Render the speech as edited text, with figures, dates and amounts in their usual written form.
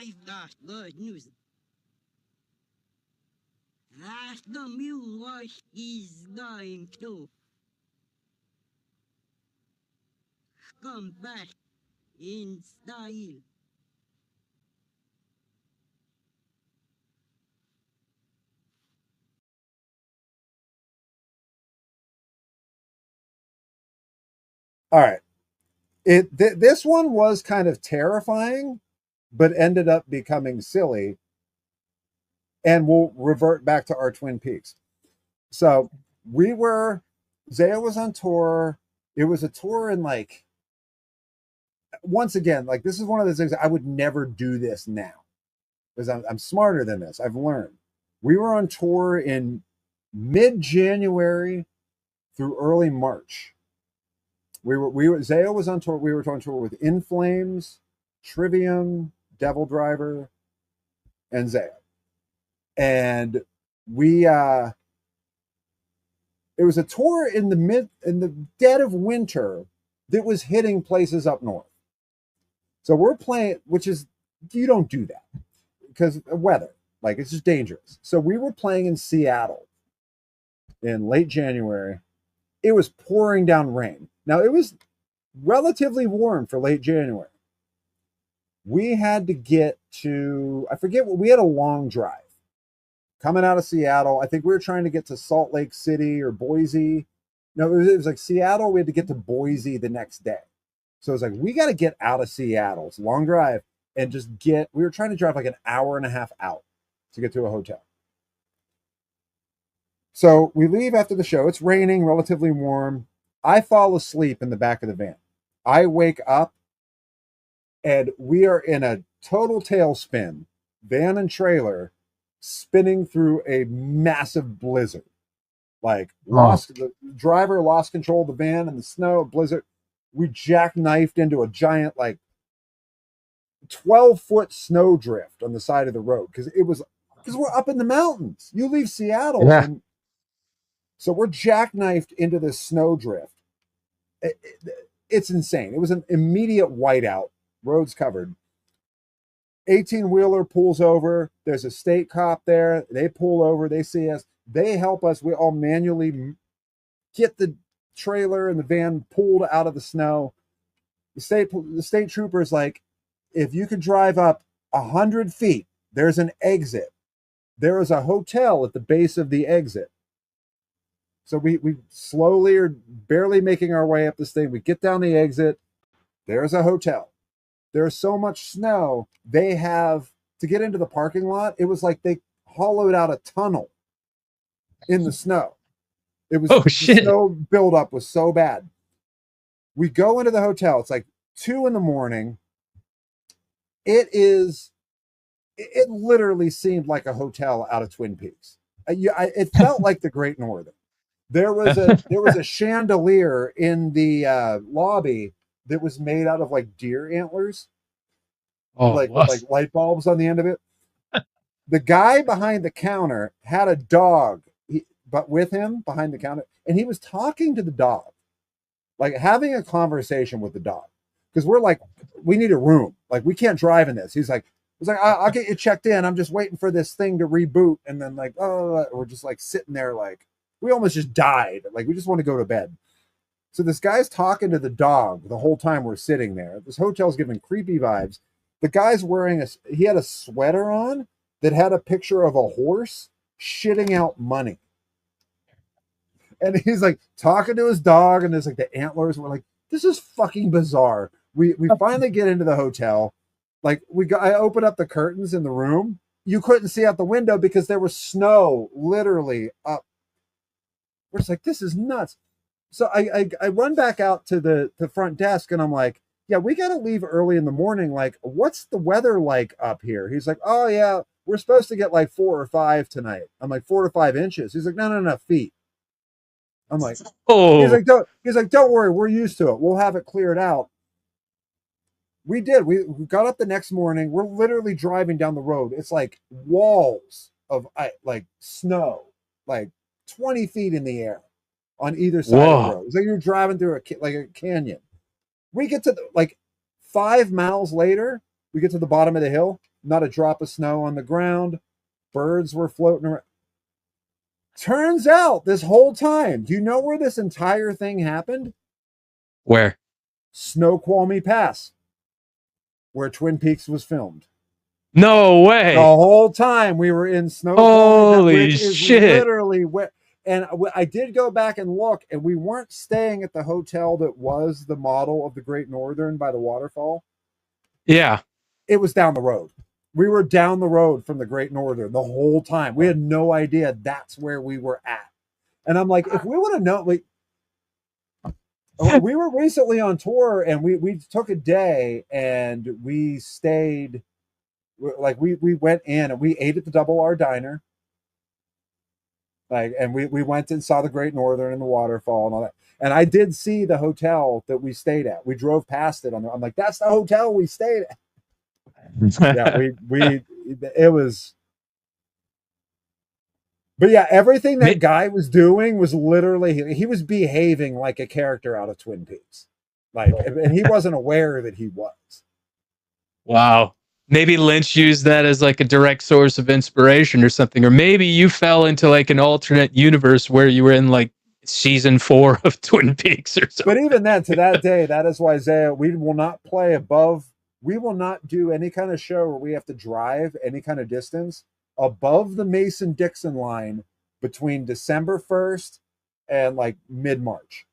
I've got good news. That the mule is going to come back in style. All right. This one was kind of terrifying, but ended up becoming silly, and we'll revert back to our Twin Peaks. So we were Zaya was on tour. It was a tour in like once again, like this is one of those things I would never do this now because I'm smarter than this. I've learned. We were on tour in mid-January through early March. We were Zaya was on tour. We were on tour with In Flames, Trivium, Devil Driver, and Zaya. And we it was a tour in the dead of winter that was hitting places up north. So we're playing, which is you don't do that because of weather, like it's just dangerous. So we were playing in Seattle in late January. It was pouring down rain. Now it was relatively warm for late January. We had to get to, I forget what, we had a long drive coming out of Seattle. I think we were trying to get to Salt Lake City or Boise. No, it was like Seattle. We had to get to Boise the next day. So it was like, we got to get out of Seattle. It's a long drive and just we were trying to drive like an hour and a half out to get to a hotel. So we leave after the show. It's raining, relatively warm. I fall asleep in the back of the van. I wake up and we are in a total tailspin, van and trailer, spinning through a massive blizzard. Like the driver lost control of the van in the snow, blizzard. We jackknifed into a giant like 12-foot snowdrift on the side of the road because we're up in the mountains. You leave Seattle and so we're jackknifed into this snowdrift. It's insane. It was an immediate whiteout. Roads covered. 18-wheeler pulls over. There's a state cop there. They pull over. They see us. They help us. We all manually get the trailer and the van pulled out of the snow. The state trooper is like, if you could drive up 100 feet, there's an exit. There is a hotel at the base of the exit. So we slowly are barely making our way up this thing. We get down the exit. There's a hotel. There's so much snow. They have to get into the parking lot. It was like they hollowed out a tunnel in the snow. It was the snow buildup was so bad. We go into the hotel. It's like 2 a.m. It literally seemed like a hotel out of Twin Peaks. It felt like the Great Northern. There was a chandelier in the lobby that was made out of like deer antlers, with light bulbs on the end of it. The guy behind the counter had a dog, but with him behind the counter, and he was talking to the dog, like having a conversation with the dog, because we're like, we need a room, like we can't drive in this. He's like, I'll get you checked in. I'm just waiting for this thing to reboot, and then like, oh, we're just like sitting there like. We almost just died. Like, we just want to go to bed. So this guy's talking to the dog the whole time we're sitting there. This hotel's giving creepy vibes. The guy's he had a sweater on that had a picture of a horse shitting out money. And he's like talking to his dog, and there's like the antlers. We're like, this is fucking bizarre. We finally get into the hotel. Like I open up the curtains in the room. You couldn't see out the window because there was snow literally up. We're just like, this is nuts. So I run back out to the front desk and I'm like, yeah, we got to leave early in the morning. Like, what's the weather like up here? He's like, oh yeah, we're supposed to get like 4 or 5 tonight. I'm like, 4 to 5 inches. He's like, no, feet. I'm like, oh. He's like, don't worry, we're used to it. We'll have it cleared out. We did. We got up the next morning. We're literally driving down the road. It's like walls of like snow, like 20 feet in the air on either side of the road. It's like you're driving through a canyon. We get to like 5 miles later, we get to the bottom of the hill. not a drop of snow on the ground. Birds were floating around. Turns out this whole time, do you know where this entire thing happened? Where? Snoqualmie Pass, where Twin Peaks was filmed. No way. The whole time we were in Snoqualmie, Holy which is shit. literally where. And I did go back and look, and we weren't staying at the hotel that was the model of the Great Northern by the waterfall. Yeah. It was down the road. We were down the road from the Great Northern the whole time. We had no idea that's where we were at. And I'm like, if we would have known, like, we were recently on tour, and we took a day and we stayed. Like we went in and we ate at the Double R Diner. Like, and we went and saw the Great Northern and the waterfall and all that. And I did see the hotel that we stayed at. We drove past it on I'm like, that's the hotel we stayed at. Yeah, it was. But yeah, everything that guy was doing was literally, he was behaving like a character out of Twin Peaks. Like, and he wasn't aware that he was. Wow. Maybe Lynch used that as like a direct source of inspiration or something. Or maybe you fell into like an alternate universe where you were in like season 4 of Twin Peaks or something. But even then, to that day, that is why, Isaiah, we will not play above. We will not do any kind of show where we have to drive any kind of distance above the Mason-Dixon line between December 1st and like mid-March.